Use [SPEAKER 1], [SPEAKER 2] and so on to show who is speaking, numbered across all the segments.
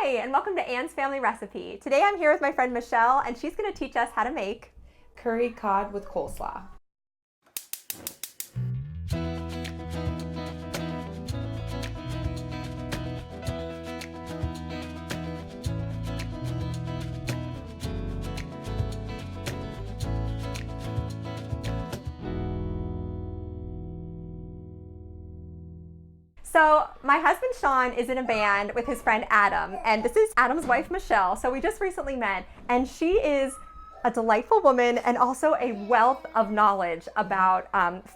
[SPEAKER 1] Hi, and welcome to Anne's Family Recipe. Today I'm here with my friend Michelle, and she's going to teach us how to make
[SPEAKER 2] curried cod with coleslaw.
[SPEAKER 1] So my husband Sean is in a band with his friend Adam, and this is Adam's wife Michelle. So we just recently met, and she is a delightful woman and also a wealth of knowledge about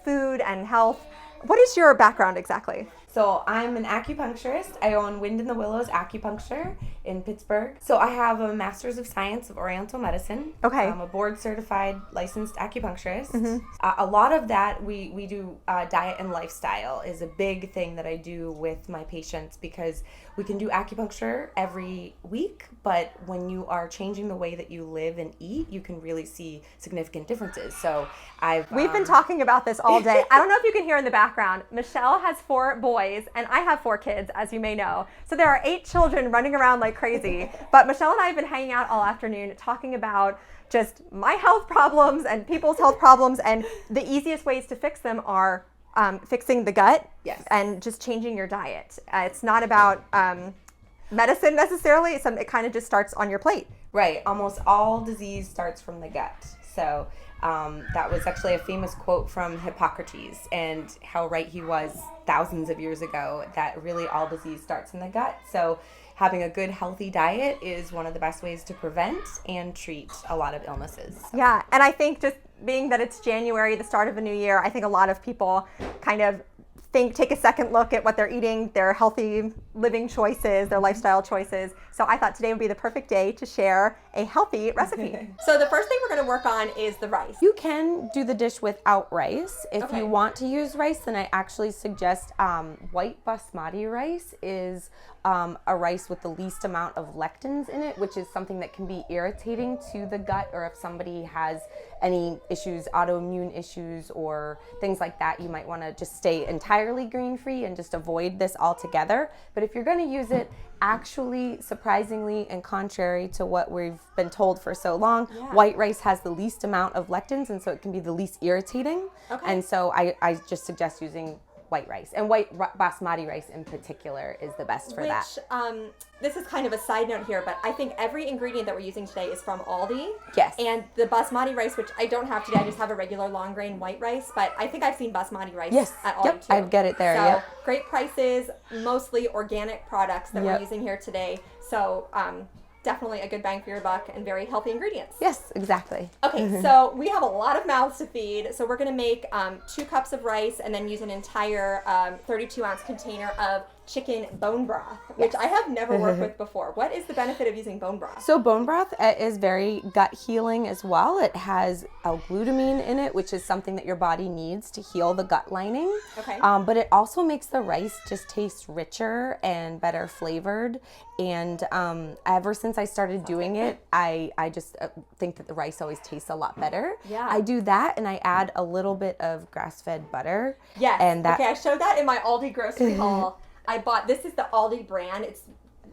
[SPEAKER 1] food and health. What is your background exactly?
[SPEAKER 2] So I'm an acupuncturist. I own Wind in the Willows Acupuncture in Pittsburgh. So I have a Master's of Science of Oriental Medicine.
[SPEAKER 1] Okay.
[SPEAKER 2] I'm a board certified licensed acupuncturist. Mm-hmm. A lot of that we do diet and lifestyle is a big thing that I do with my patients, because we can do acupuncture every week, but when you are changing the way that you live and eat, you can really see significant differences. So
[SPEAKER 1] we've been talking about this all day. I don't know if you can hear in the background, Michelle has 4 boys and I have 4 kids, as you may know. So there are 8 children running around like crazy. But Michelle and I have been hanging out all afternoon talking about just my health problems and people's health problems, and the easiest ways to fix them are fixing the gut.
[SPEAKER 2] Yes.
[SPEAKER 1] And just changing your diet. It's not about medicine necessarily. It kind of just starts on your plate.
[SPEAKER 2] Right. Almost all disease starts from the gut. So that was actually a famous quote from Hippocrates, and how right he was thousands of years ago, that really all disease starts in the gut. So having a good, healthy diet is one of the best ways to prevent and treat a lot of illnesses. So.
[SPEAKER 1] Yeah, and I think just being that it's January, the start of a new year, I think a lot of people kind of take a second look at what they're eating, their healthy living choices, their lifestyle choices. So I thought today would be the perfect day to share a healthy recipe. So the first thing we're going to work on is the rice.
[SPEAKER 2] You can do the dish without rice. If you want to use rice, then I actually suggest white basmati rice is a rice with the least amount of lectins in it, which is something that can be irritating to the gut, or if somebody has any issues, autoimmune issues or things like that, you might want to just stay entirely grain-free and just avoid this altogether. But if you're going to use it, actually, surprisingly and contrary to what we've been told for so long, white rice has the least amount of lectins, and so it can be the least irritating. Okay. And so I just suggest using white rice, and white basmati rice in particular is the best for that.
[SPEAKER 1] This is kind of a side note here, but I think every ingredient that we're using today is from Aldi.
[SPEAKER 2] Yes.
[SPEAKER 1] And the basmati rice, which I don't have today, I just have a regular long grain white rice, but I think I've seen basmati rice at Aldi too.
[SPEAKER 2] I get it there.
[SPEAKER 1] So great prices, mostly organic products that we're using here today. So definitely a good bang for your buck and very healthy ingredients.
[SPEAKER 2] Yes, exactly.
[SPEAKER 1] Okay, so we have a lot of mouths to feed. So we're going to make 2 cups of rice and then use an entire 32-ounce container of chicken bone broth, which I have never worked with before. What is the benefit of using bone broth?
[SPEAKER 2] So bone broth is very gut healing as well. It has L-glutamine in it, which is something that your body needs to heal the gut lining.
[SPEAKER 1] Okay.
[SPEAKER 2] But it also makes the rice just taste richer and better flavored. And ever since I started doing it, I just think that the rice always tastes a lot better.
[SPEAKER 1] Yeah.
[SPEAKER 2] I do that, and I add a little bit of grass-fed butter.
[SPEAKER 1] Yes.
[SPEAKER 2] And that,
[SPEAKER 1] okay, I showed that in my Aldi grocery haul. This is the Aldi brand. It's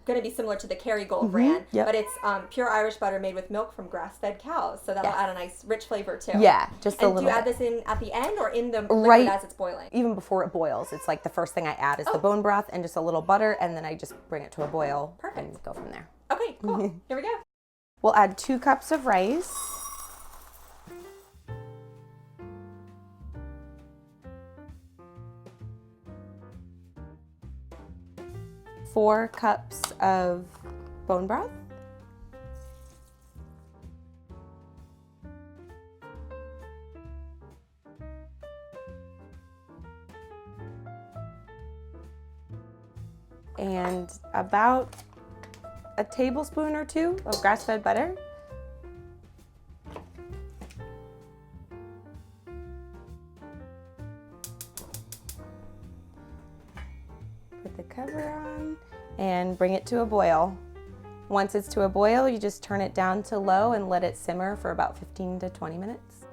[SPEAKER 1] going to be similar to the Kerrygold brand, but it's pure Irish butter made with milk from grass-fed cows. So that'll add a nice rich flavor too.
[SPEAKER 2] Yeah, just a little.
[SPEAKER 1] And do you add this in at the end or in the liquid as it's boiling?
[SPEAKER 2] Even before it boils. It's like the first thing I add is the bone broth and just a little butter, and then I just bring it to a boil.
[SPEAKER 1] Perfect.
[SPEAKER 2] And go from there.
[SPEAKER 1] Okay, cool. Here we go.
[SPEAKER 2] We'll add 2 cups of rice. 4 cups of bone broth. And about a tablespoon or 2 of grass-fed butter. Put the cover on and bring it to a boil. Once it's to a boil, you just turn it down to low and let it simmer for about 15 to 20 minutes.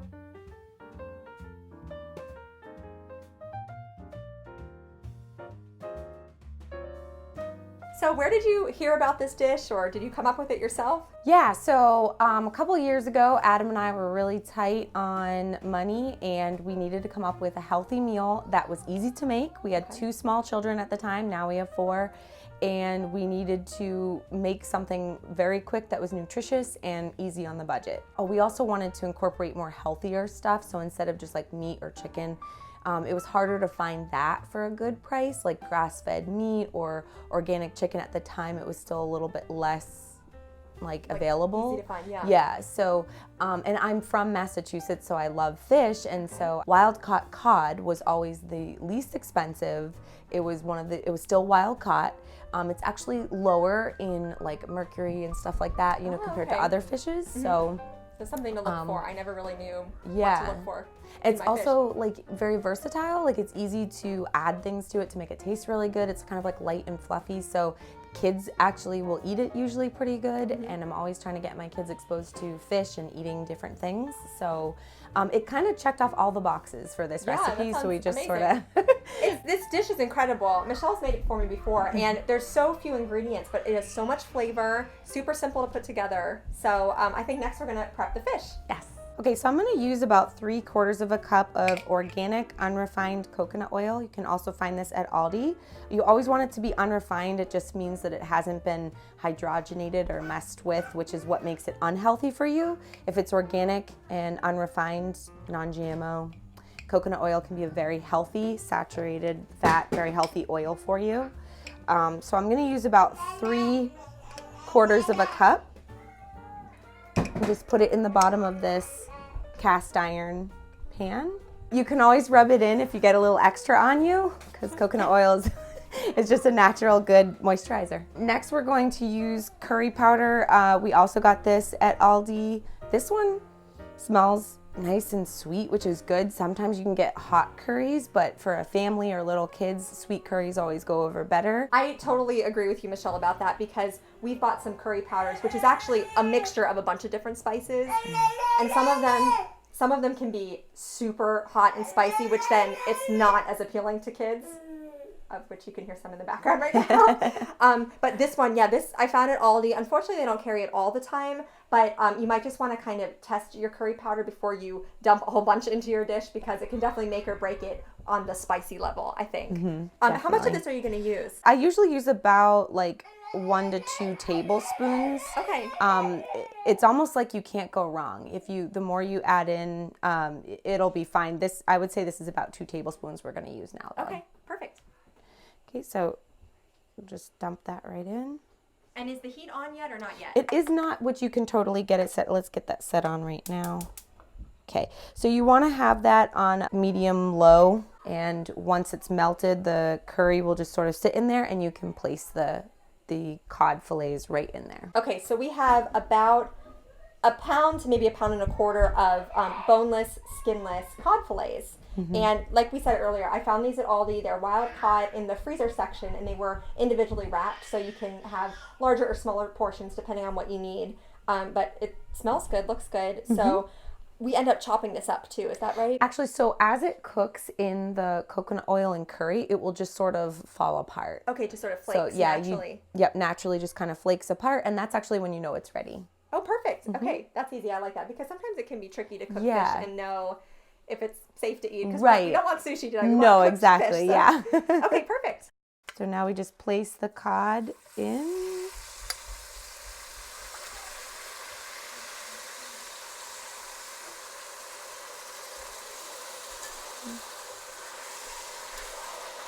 [SPEAKER 1] So So where did you hear about this dish, or did you come up with it yourself?
[SPEAKER 2] Yeah, so a couple of years ago, Adam and I were really tight on money, and we needed to come up with a healthy meal that was easy to make. We had 2 small children at the time, now we have 4, and we needed to make something very quick that was nutritious and easy on the budget. Oh, we also wanted to incorporate more healthier stuff, so instead of just like meat or chicken, it was harder to find that for a good price, like grass-fed meat or organic chicken. At the time, it was still a little bit less like available.
[SPEAKER 1] Easy to find, yeah.
[SPEAKER 2] Yeah, so, and I'm from Massachusetts, so I love fish, and so wild-caught cod was always the least expensive. It was it was still wild-caught. It's actually lower in like mercury and stuff like that, you know, compared to other fishes, so.
[SPEAKER 1] So something to look for. I never really knew
[SPEAKER 2] what
[SPEAKER 1] to look for.
[SPEAKER 2] It's also like very versatile. Like it's easy to add things to it to make it taste really good. It's kind of like light and fluffy, so kids actually will eat it usually pretty good. And I'm always trying to get my kids exposed to fish and eating different things. So it kind of checked off all the boxes for this recipe. So we just sort of.
[SPEAKER 1] This dish is incredible. Michelle's made it for me before, and there's so few ingredients, but it has so much flavor. Super simple to put together. So I think next we're gonna prep the fish.
[SPEAKER 2] Yes. Okay, so I'm going to use about 3/4 of a cup of organic unrefined coconut oil. You can also find this at Aldi. You always want it to be unrefined. It just means that it hasn't been hydrogenated or messed with, which is what makes it unhealthy for you. If it's organic and unrefined, non-GMO, coconut oil can be a very healthy, saturated fat, very healthy oil for you. So I'm going to use about 3/4 of a cup. Just put it in the bottom of this cast iron pan. You can always rub it in if you get a little extra on you, because coconut oil is just a natural good moisturizer. Next, we're going to use curry powder. We also got this at Aldi. This one smells nice and sweet, which is good. Sometimes you can get hot curries, but for a family or little kids, sweet curries always go over better.
[SPEAKER 1] I totally agree with you, Michelle, about that, because we've bought some curry powders, which is actually a mixture of a bunch of different spices, and some of them can be super hot and spicy, which then it's not as appealing to kids, of which you can hear some in the background right now. But this one, this I found at Aldi. Unfortunately, they don't carry it all the time, but you might just want to kind of test your curry powder before you dump a whole bunch into your dish, because it can definitely make or break it on the spicy level, I think. How much of this are you going to use?
[SPEAKER 2] I usually use about like 1 to 2 tablespoons.
[SPEAKER 1] Okay.
[SPEAKER 2] It's almost like you can't go wrong. The more you add in, it'll be fine. I would say this is about 2 tablespoons we're going to use now, though.
[SPEAKER 1] Okay, perfect.
[SPEAKER 2] Okay, so we'll just dump that right in.
[SPEAKER 1] And is the heat on yet or not yet?
[SPEAKER 2] It is not, which you can totally get it set. Let's get that set on right now. Okay, so you want to have that on medium low, and once it's melted, the curry will just sort of sit in there, and you can place the cod fillets right in there.
[SPEAKER 1] Okay, so we have about a pound to maybe a pound and a quarter of boneless, skinless cod fillets. And like we said earlier, I found these at Aldi. They're wild caught in the freezer section, and they were individually wrapped, so you can have larger or smaller portions depending on what you need. But it smells good, looks good. So we end up chopping this up too. Is that right?
[SPEAKER 2] Actually, so as it cooks in the coconut oil and curry, it will just sort of fall apart.
[SPEAKER 1] Okay, just sort of flakes naturally.
[SPEAKER 2] Naturally just kind of flakes apart, and that's actually when you know it's ready.
[SPEAKER 1] Oh, perfect. Okay, that's easy. I like that, because sometimes it can be tricky to cook fish and know if it's safe to eat. Because we don't want sushi today.
[SPEAKER 2] No, exactly.
[SPEAKER 1] Fish, so. Okay, perfect.
[SPEAKER 2] So now we just place the cod in.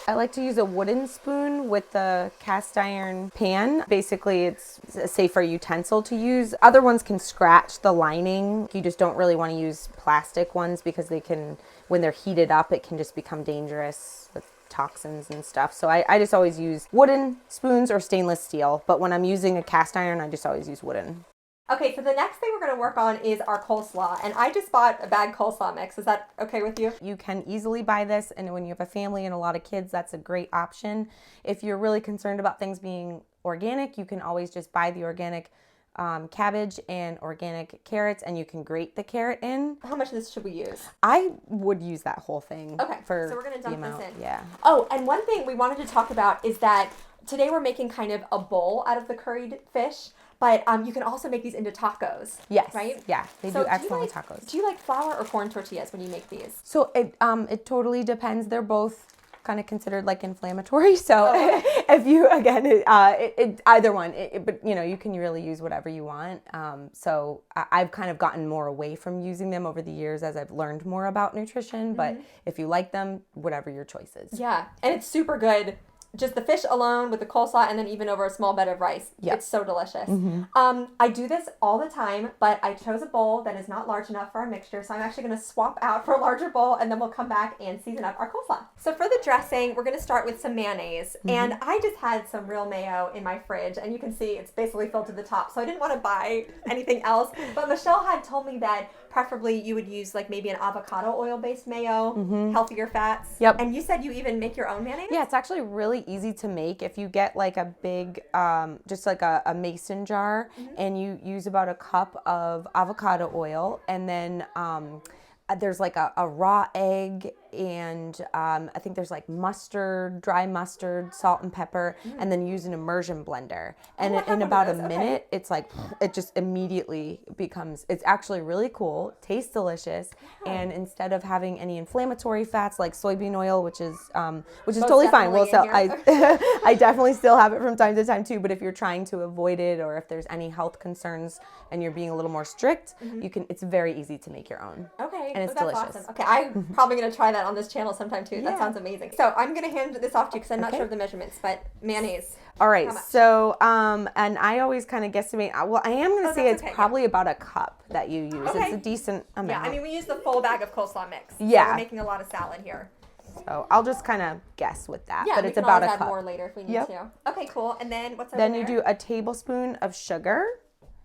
[SPEAKER 2] I like to use a wooden spoon with the cast iron pan. Basically, it's a safer utensil to use. Other ones can scratch the lining. You just don't really want to use plastic ones, because they can, when they're heated up, it can just become dangerous with toxins and stuff. So I just always use wooden spoons or stainless steel. But when I'm using a cast iron, I just always use wooden.
[SPEAKER 1] Okay, so the next thing we're going to work on is our coleslaw, and I just bought a bag coleslaw mix. Is that okay with you?
[SPEAKER 2] You can easily buy this, and when you have a family and a lot of kids, that's a great option. If you're really concerned about things being organic, you can always just buy the organic cabbage and organic carrots, and you can grate the carrot in.
[SPEAKER 1] How much of this should we use?
[SPEAKER 2] I would use that whole thing.
[SPEAKER 1] Okay,
[SPEAKER 2] for
[SPEAKER 1] so we're going to dump this in.
[SPEAKER 2] Yeah.
[SPEAKER 1] Oh, and one thing we wanted to talk about is that today we're making kind of a bowl out of the curried fish, but you can also make these into tacos.
[SPEAKER 2] Yes.
[SPEAKER 1] Right?
[SPEAKER 2] Yeah, they do excellent with tacos.
[SPEAKER 1] Do you like flour or corn tortillas when you make these?
[SPEAKER 2] So it totally depends. They're both kind of considered like inflammatory. So if you, again, either one, but you know, you can really use whatever you want. So I've kind of gotten more away from using them over the years as I've learned more about nutrition, but if you like them, whatever your choice is.
[SPEAKER 1] Yeah, and it's super good. Just the fish alone with the coleslaw and then even over a small bed of rice. Yep. It's so delicious. I do this all the time, but I chose a bowl that is not large enough for our mixture, so I'm actually going to swap out for a larger bowl and then we'll come back and season up our coleslaw. So for the dressing, we're going to start with some mayonnaise. And I just had some real mayo in my fridge, and you can see it's basically filled to the top, so I didn't want to buy anything else. But Michelle had told me that preferably you would use like maybe an avocado oil-based mayo, healthier fats.
[SPEAKER 2] Yep.
[SPEAKER 1] And you said you even make your own mayonnaise?
[SPEAKER 2] Yeah, it's actually really easy to make. If you get like a big, just like a mason jar, and you use about a cup of avocado oil, and then there's like a raw egg, and I think there's like mustard, dry mustard, salt and pepper, and then use an immersion blender. And in about a minute, it's like, it just immediately becomes, it's actually really cool, tastes delicious, and instead of having any inflammatory fats like soybean oil, which is totally fine. Well, so I definitely still have it from time to time too, but if you're trying to avoid it, or if there's any health concerns and you're being a little more strict, it's very easy to make your own.
[SPEAKER 1] Okay.
[SPEAKER 2] And it's
[SPEAKER 1] that's
[SPEAKER 2] delicious.
[SPEAKER 1] Awesome. Okay, I'm probably going to try that on this channel sometime too. That sounds amazing. So I'm going to hand this off to you because I'm not sure of the measurements, but mayonnaise.
[SPEAKER 2] All right. So, and I always kind of guesstimate. Well, I am going to say it's probably about a cup that you use. Okay. It's a decent amount.
[SPEAKER 1] Yeah, I mean, we use the full bag of coleslaw mix.
[SPEAKER 2] Yeah.
[SPEAKER 1] So we're making a lot of salad here.
[SPEAKER 2] So I'll just kind of guess with that.
[SPEAKER 1] Yeah,
[SPEAKER 2] but it's about a cup.
[SPEAKER 1] Add more later if we need to. Okay, cool. And then what's over
[SPEAKER 2] there? Then
[SPEAKER 1] you
[SPEAKER 2] do a tablespoon of sugar.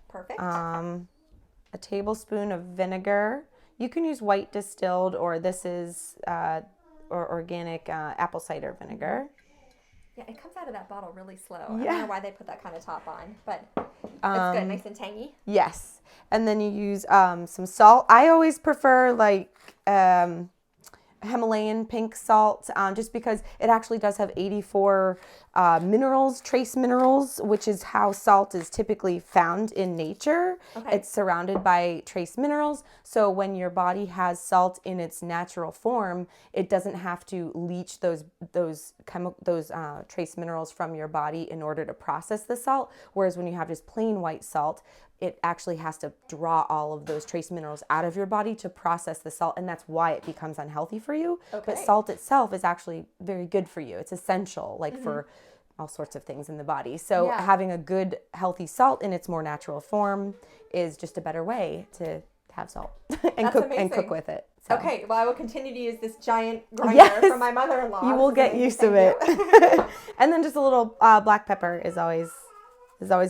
[SPEAKER 1] Perfect.
[SPEAKER 2] A tablespoon of vinegar. You can use white distilled, or this is or organic apple cider vinegar.
[SPEAKER 1] Yeah, it comes out of that bottle really slow. I don't know why they put that kind of top on, but it's good, nice and tangy.
[SPEAKER 2] Yes, and then you use some salt. I always prefer like Himalayan Pink salt, just because it actually does have 84 minerals, trace minerals, which is how salt is typically found in nature. Okay. It's surrounded by trace minerals. So when your body has salt in its natural form, it doesn't have to leach those trace minerals from your body in order to process the salt. Whereas when you have just plain white salt, it actually has to draw all of those trace minerals out of your body to process the salt, and that's why it becomes unhealthy for you. Okay. But salt itself is actually very good for you. It's essential, like for all sorts of things in the body. So having a good, healthy salt in its more natural form is just a better way to have salt and cook with it. So.
[SPEAKER 1] Okay, well, I will continue to use this giant grinder from my mother-in-law.
[SPEAKER 2] You will get used to it. And then just a little black pepper is always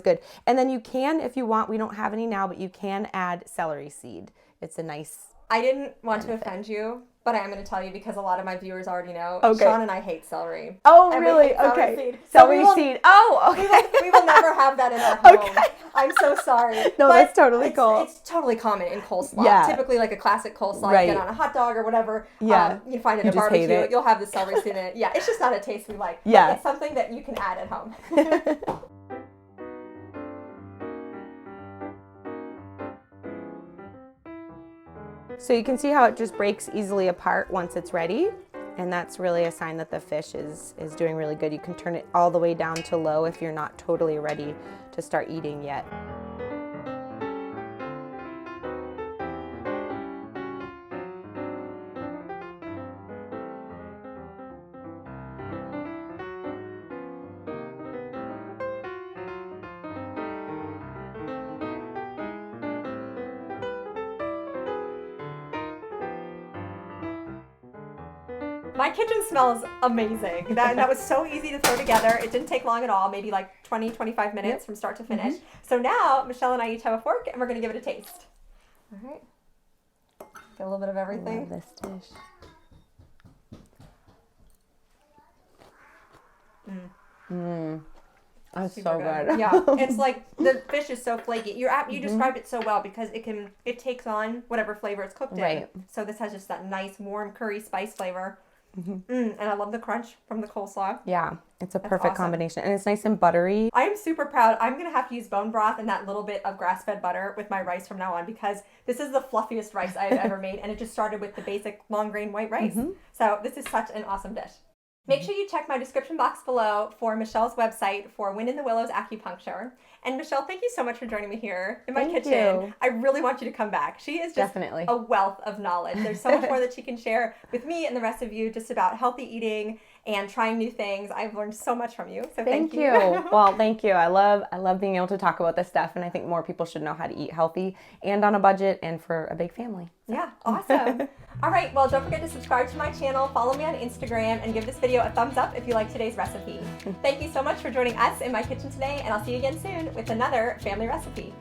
[SPEAKER 2] good. And then you can, if you want, we don't have any now, but you can add celery seed. It's a nice
[SPEAKER 1] I didn't want to offend you, but I am going to tell you because a lot of my viewers already know. Okay. Sean and I hate celery.
[SPEAKER 2] Oh, and really? Okay.
[SPEAKER 1] Seed.
[SPEAKER 2] Celery seed. Oh, okay.
[SPEAKER 1] We will never have that in our home. Okay. I'm so sorry.
[SPEAKER 2] No, but that's totally cool.
[SPEAKER 1] It's totally common in coleslaw.
[SPEAKER 2] Yeah.
[SPEAKER 1] Typically like a classic coleslaw you get on a hot dog or whatever.
[SPEAKER 2] Yeah.
[SPEAKER 1] You find it at a barbecue. You'll have the celery seed in it. Yeah, it's just not a taste we like.
[SPEAKER 2] Yeah.
[SPEAKER 1] But it's something that you can add at home.
[SPEAKER 2] So you can see how it just breaks easily apart once it's ready. And that's really a sign that the fish is doing really good. You can turn it all the way down to low if you're not totally ready to start eating yet.
[SPEAKER 1] My kitchen smells amazing. That was so easy to throw together. It didn't take long at all, maybe like 20, 25 minutes from start to finish. So now Michelle and I each have a fork and we're going to give it a taste. All right. Get a little bit of everything.
[SPEAKER 2] I love this dish. That's
[SPEAKER 1] Super
[SPEAKER 2] so good.
[SPEAKER 1] Yeah, it's like the fish is so flaky. You described it so well because it takes on whatever flavor it's cooked in.
[SPEAKER 2] Right.
[SPEAKER 1] So this has just that nice warm curry spice flavor. And I love the crunch from the coleslaw.
[SPEAKER 2] Yeah, it's a perfect
[SPEAKER 1] awesome.
[SPEAKER 2] combination, and it's nice and buttery.
[SPEAKER 1] I am super proud. I'm gonna have to use bone broth and that little bit of grass-fed butter with my rice from now on because this is the fluffiest rice I've ever made, and it just started with the basic long grain white rice. So this is such an awesome dish. Make sure you check my description box below for Michelle's website for Wind in the Willows acupuncture. And Michelle, thank you so much for joining me here in my kitchen.
[SPEAKER 2] You.
[SPEAKER 1] I really want you to come back. She is just
[SPEAKER 2] Definitely
[SPEAKER 1] a wealth of knowledge. There's so much more that she can share with me and the rest of you just about healthy eating and trying new things. I've learned so much from you. So thank you.
[SPEAKER 2] Well, thank you. I love being able to talk about this stuff, and I think more people should know how to eat healthy and on a budget and for a big family.
[SPEAKER 1] Yeah, awesome. All right, well, don't forget to subscribe to my channel, follow me on Instagram, and give this video a thumbs up if you like today's recipe. Thank you so much for joining us in my kitchen today, and I'll see you again soon with another family recipe.